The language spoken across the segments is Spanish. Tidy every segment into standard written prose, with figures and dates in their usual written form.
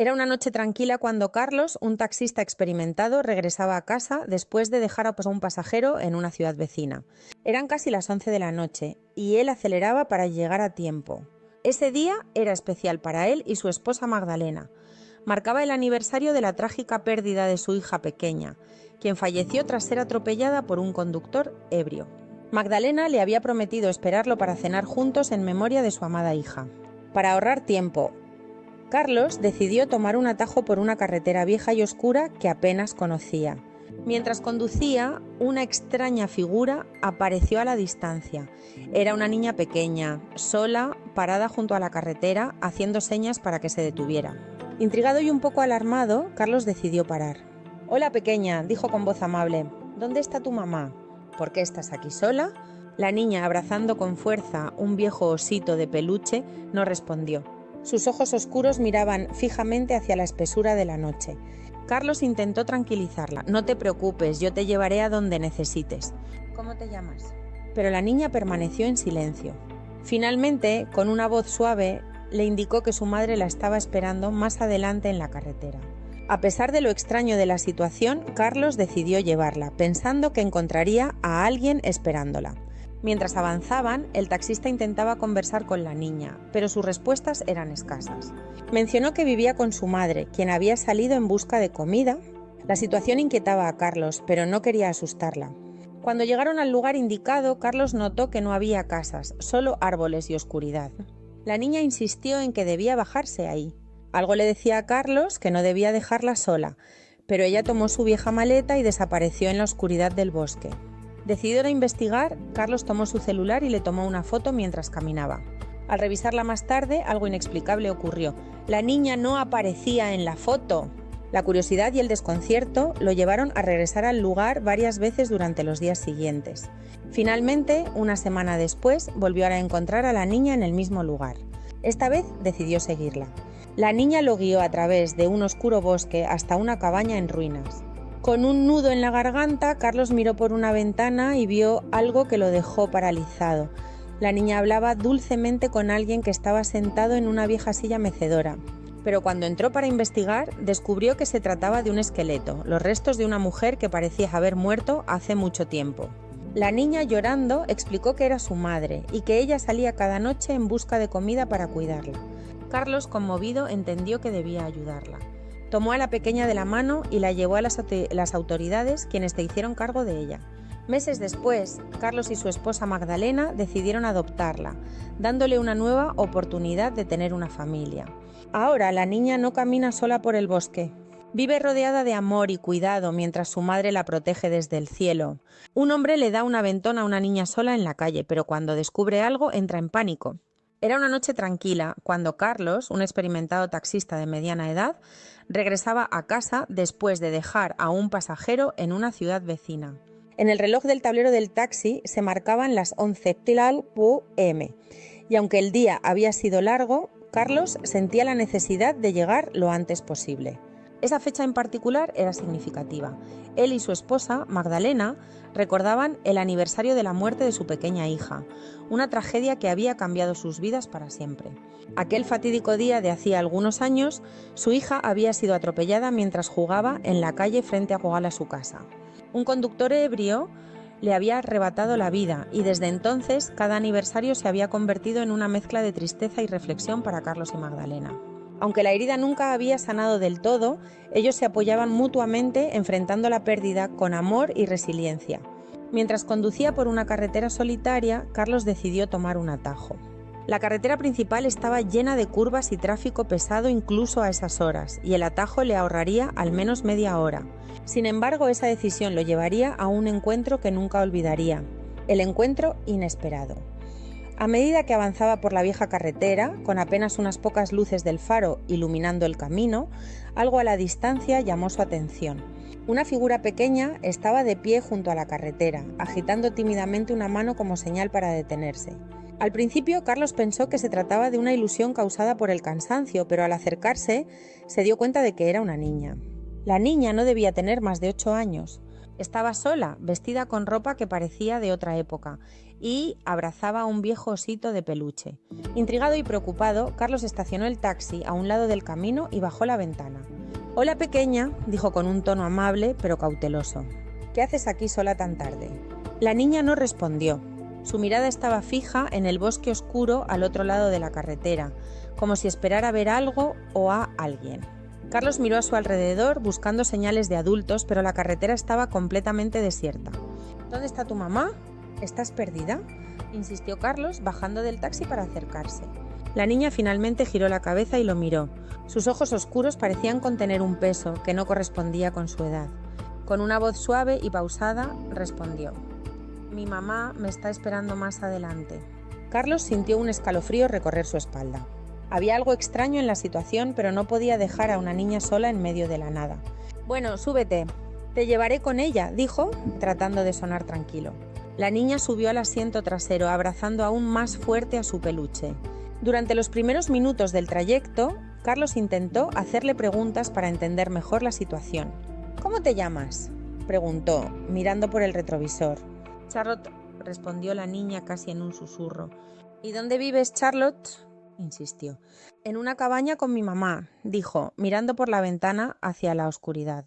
Era una noche tranquila cuando Carlos, un taxista experimentado, regresaba a casa después de dejar a un pasajero en una ciudad vecina. Eran casi las 11 de la noche y él aceleraba para llegar a tiempo. Ese día era especial para él y su esposa Magdalena. Marcaba el aniversario de la trágica pérdida de su hija pequeña, quien falleció tras ser atropellada por un conductor ebrio. Magdalena le había prometido esperarlo para cenar juntos en memoria de su amada hija. Para ahorrar tiempo, Carlos decidió tomar un atajo por una carretera vieja y oscura que apenas conocía. Mientras conducía, una extraña figura apareció a la distancia. Era una niña pequeña, sola, parada junto a la carretera, haciendo señas para que se detuviera. Intrigado y un poco alarmado, Carlos decidió parar. «Hola, pequeña», dijo con voz amable. «¿Dónde está tu mamá? ¿Por qué estás aquí sola?» La niña, abrazando con fuerza un viejo osito de peluche, no respondió. Sus ojos oscuros miraban fijamente hacia la espesura de la noche. Carlos intentó tranquilizarla. «No te preocupes, yo te llevaré a donde necesites». «¿Cómo te llamas?» Pero la niña permaneció en silencio. Finalmente, con una voz suave, le indicó que su madre la estaba esperando más adelante en la carretera. A pesar de lo extraño de la situación, Carlos decidió llevarla, pensando que encontraría a alguien esperándola. Mientras avanzaban, el taxista intentaba conversar con la niña, pero sus respuestas eran escasas. Mencionó que vivía con su madre, quien había salido en busca de comida. La situación inquietaba a Carlos, pero no quería asustarla. Cuando llegaron al lugar indicado, Carlos notó que no había casas, solo árboles y oscuridad. La niña insistió en que debía bajarse ahí. Algo le decía a Carlos que no debía dejarla sola, pero ella tomó su vieja maleta y desapareció en la oscuridad del bosque. Decidido a investigar, Carlos tomó su celular y le tomó una foto mientras caminaba. Al revisarla más tarde, algo inexplicable ocurrió. La niña no aparecía en la foto. La curiosidad y el desconcierto lo llevaron a regresar al lugar varias veces durante los días siguientes. Finalmente, una semana después, volvió a encontrar a la niña en el mismo lugar. Esta vez decidió seguirla. La niña lo guió a través de un oscuro bosque hasta una cabaña en ruinas. Con un nudo en la garganta, Carlos miró por una ventana y vio algo que lo dejó paralizado. La niña hablaba dulcemente con alguien que estaba sentado en una vieja silla mecedora. Pero cuando entró para investigar, descubrió que se trataba de un esqueleto, los restos de una mujer que parecía haber muerto hace mucho tiempo. La niña, llorando, explicó que era su madre y que ella salía cada noche en busca de comida para cuidarla. Carlos, conmovido, entendió que debía ayudarla. Tomó a la pequeña de la mano y la llevó a las autoridades, quienes se hicieron cargo de ella. Meses después, Carlos y su esposa Magdalena decidieron adoptarla, dándole una nueva oportunidad de tener una familia. Ahora la niña no camina sola por el bosque. Vive rodeada de amor y cuidado mientras su madre la protege desde el cielo. Un hombre le da un aventón a una niña sola en la calle, pero cuando descubre algo entra en pánico. Era una noche tranquila cuando Carlos, un experimentado taxista de mediana edad, regresaba a casa después de dejar a un pasajero en una ciudad vecina. En el reloj del tablero del taxi se marcaban las 11 p.m. y aunque el día había sido largo, Carlos sentía la necesidad de llegar lo antes posible. Esa fecha en particular era significativa. Él y su esposa, Magdalena, recordaban el aniversario de la muerte de su pequeña hija, una tragedia que había cambiado sus vidas para siempre. Aquel fatídico día de hacía algunos años, su hija había sido atropellada mientras jugaba en la calle frente a su casa. Un conductor ebrio le había arrebatado la vida y desde entonces cada aniversario se había convertido en una mezcla de tristeza y reflexión para Carlos y Magdalena. Aunque la herida nunca había sanado del todo, ellos se apoyaban mutuamente enfrentando la pérdida con amor y resiliencia. Mientras conducía por una carretera solitaria, Carlos decidió tomar un atajo. La carretera principal estaba llena de curvas y tráfico pesado incluso a esas horas, y el atajo le ahorraría al menos media hora. Sin embargo, esa decisión lo llevaría a un encuentro que nunca olvidaría, el encuentro inesperado. A medida que avanzaba por la vieja carretera, con apenas unas pocas luces del faro iluminando el camino, algo a la distancia llamó su atención. Una figura pequeña estaba de pie junto a la carretera, agitando tímidamente una mano como señal para detenerse. Al principio, Carlos pensó que se trataba de una ilusión causada por el cansancio, pero al acercarse, se dio cuenta de que era una niña. La niña no debía tener más de 8 años. Estaba sola, vestida con ropa que parecía de otra época, y abrazaba a un viejo osito de peluche. Intrigado y preocupado, Carlos estacionó el taxi a un lado del camino y bajó la ventana. «Hola, pequeña», dijo con un tono amable pero cauteloso. «¿Qué haces aquí sola tan tarde?». La niña no respondió. Su mirada estaba fija en el bosque oscuro al otro lado de la carretera, como si esperara ver algo o a alguien. Carlos miró a su alrededor buscando señales de adultos, pero la carretera estaba completamente desierta. «¿Dónde está tu mamá? ¿Estás perdida?», insistió Carlos, bajando del taxi para acercarse. La niña finalmente giró la cabeza y lo miró. Sus ojos oscuros parecían contener un peso que no correspondía con su edad. Con una voz suave y pausada respondió: «Mi mamá me está esperando más adelante». Carlos sintió un escalofrío recorrer su espalda. Había algo extraño en la situación, pero no podía dejar a una niña sola en medio de la nada. «Bueno, súbete. Te llevaré con ella», dijo, tratando de sonar tranquilo. La niña subió al asiento trasero, abrazando aún más fuerte a su peluche. Durante los primeros minutos del trayecto, Carlos intentó hacerle preguntas para entender mejor la situación. «¿Cómo te llamas?», preguntó, mirando por el retrovisor. «Charlotte», respondió la niña casi en un susurro. «¿Y dónde vives, Charlotte?», insistió. «En una cabaña con mi mamá», dijo, mirando por la ventana hacia la oscuridad.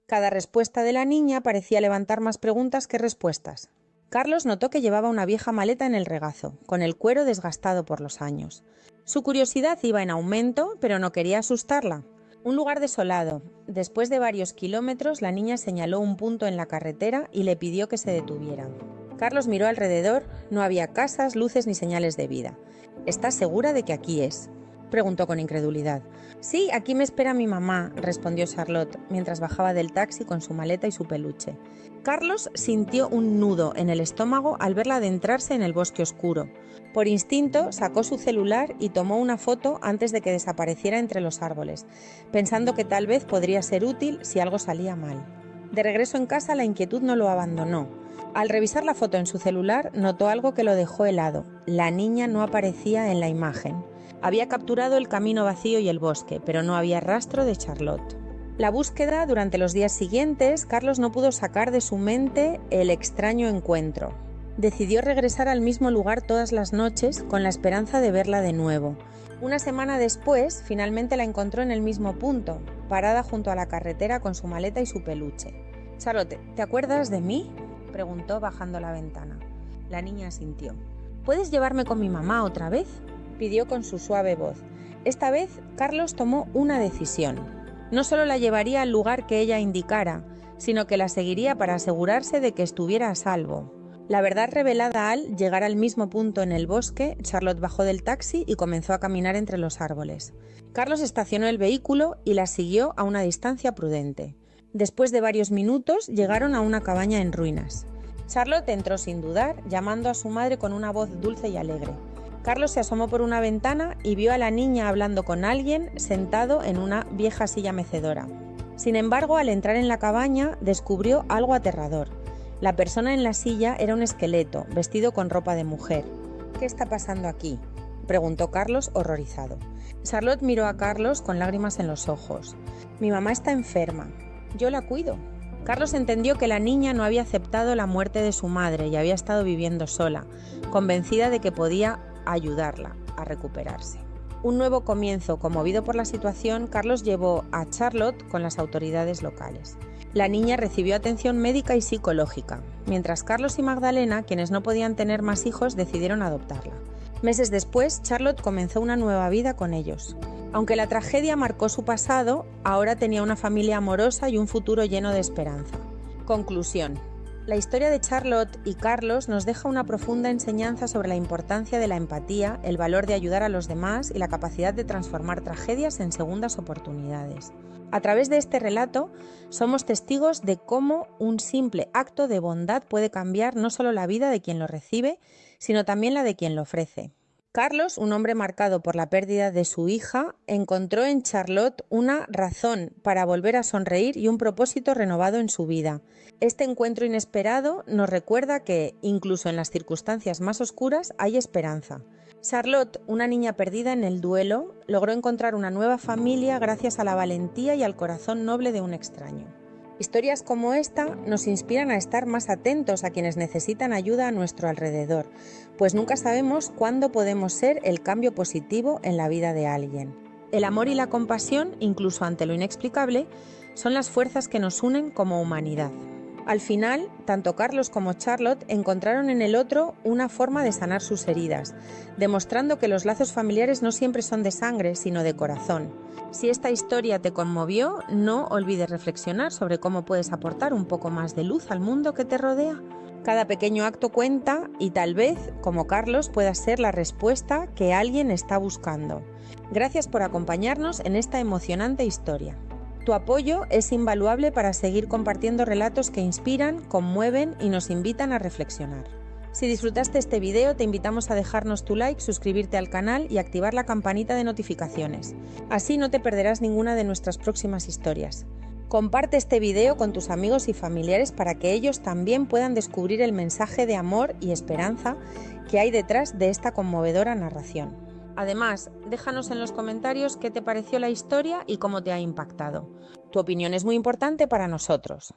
Cada respuesta de la niña parecía levantar más preguntas que respuestas. Carlos notó que llevaba una vieja maleta en el regazo, con el cuero desgastado por los años. Su curiosidad iba en aumento, pero no quería asustarla. Un lugar desolado. Después de varios kilómetros, la niña señaló un punto en la carretera y le pidió que se detuviera. Carlos miró alrededor. No había casas, luces ni señales de vida. «¿Estás segura de que aquí es?», preguntó con incredulidad. «Sí, aquí me espera mi mamá», respondió Charlotte, mientras bajaba del taxi con su maleta y su peluche. Carlos sintió un nudo en el estómago al verla adentrarse en el bosque oscuro. Por instinto, sacó su celular y tomó una foto antes de que desapareciera entre los árboles, pensando que tal vez podría ser útil si algo salía mal. De regreso en casa, la inquietud no lo abandonó. Al revisar la foto en su celular, notó algo que lo dejó helado. La niña no aparecía en la imagen. Había capturado el camino vacío y el bosque, pero no había rastro de Charlotte. La búsqueda durante los días siguientes, Carlos no pudo sacar de su mente el extraño encuentro. Decidió regresar al mismo lugar todas las noches con la esperanza de verla de nuevo. Una semana después, finalmente la encontró en el mismo punto, parada junto a la carretera con su maleta y su peluche. «Charlotte, ¿te acuerdas de mí?», preguntó bajando la ventana. La niña asintió. «¿Puedes llevarme con mi mamá otra vez?», pidió con su suave voz. Esta vez, Carlos tomó una decisión. No solo la llevaría al lugar que ella indicara, sino que la seguiría para asegurarse de que estuviera a salvo. La verdad revelada al llegar al mismo punto en el bosque, Charlotte bajó del taxi y comenzó a caminar entre los árboles. Carlos estacionó el vehículo y la siguió a una distancia prudente. Después de varios minutos, llegaron a una cabaña en ruinas. Charlotte entró sin dudar, llamando a su madre con una voz dulce y alegre. Carlos se asomó por una ventana y vio a la niña hablando con alguien sentado en una vieja silla mecedora. Sin embargo, al entrar en la cabaña, descubrió algo aterrador. La persona en la silla era un esqueleto, vestido con ropa de mujer. «¿Qué está pasando aquí?», preguntó Carlos, horrorizado. Charlotte miró a Carlos con lágrimas en los ojos. «Mi mamá está enferma. Yo la cuido». Carlos entendió que la niña no había aceptado la muerte de su madre y había estado viviendo sola, convencida de que podía ayudarla a recuperarse. Un nuevo comienzo. Conmovido por la situación, Carlos llevó a Charlotte con las autoridades locales. La niña recibió atención médica y psicológica, mientras Carlos y Magdalena, quienes no podían tener más hijos, decidieron adoptarla. Meses después, Charlotte comenzó una nueva vida con ellos. Aunque la tragedia marcó su pasado, ahora tenía una familia amorosa y un futuro lleno de esperanza. Conclusión. La historia de Charlotte y Carlos nos deja una profunda enseñanza sobre la importancia de la empatía, el valor de ayudar a los demás y la capacidad de transformar tragedias en segundas oportunidades. A través de este relato, somos testigos de cómo un simple acto de bondad puede cambiar no solo la vida de quien lo recibe, sino también la de quien lo ofrece. Carlos, un hombre marcado por la pérdida de su hija, encontró en Charlotte una razón para volver a sonreír y un propósito renovado en su vida. Este encuentro inesperado nos recuerda que, incluso en las circunstancias más oscuras, hay esperanza. Charlotte, una niña perdida en el duelo, logró encontrar una nueva familia gracias a la valentía y al corazón noble de un extraño. Historias como esta nos inspiran a estar más atentos a quienes necesitan ayuda a nuestro alrededor, pues nunca sabemos cuándo podemos ser el cambio positivo en la vida de alguien. El amor y la compasión, incluso ante lo inexplicable, son las fuerzas que nos unen como humanidad. Al final, tanto Carlos como Charlotte encontraron en el otro una forma de sanar sus heridas, demostrando que los lazos familiares no siempre son de sangre, sino de corazón. Si esta historia te conmovió, no olvides reflexionar sobre cómo puedes aportar un poco más de luz al mundo que te rodea. Cada pequeño acto cuenta y tal vez, como Carlos, pueda ser la respuesta que alguien está buscando. Gracias por acompañarnos en esta emocionante historia. Tu apoyo es invaluable para seguir compartiendo relatos que inspiran, conmueven y nos invitan a reflexionar. Si disfrutaste este video, te invitamos a dejarnos tu like, suscribirte al canal y activar la campanita de notificaciones. Así no te perderás ninguna de nuestras próximas historias. Comparte este video con tus amigos y familiares para que ellos también puedan descubrir el mensaje de amor y esperanza que hay detrás de esta conmovedora narración. Además, déjanos en los comentarios qué te pareció la historia y cómo te ha impactado. Tu opinión es muy importante para nosotros.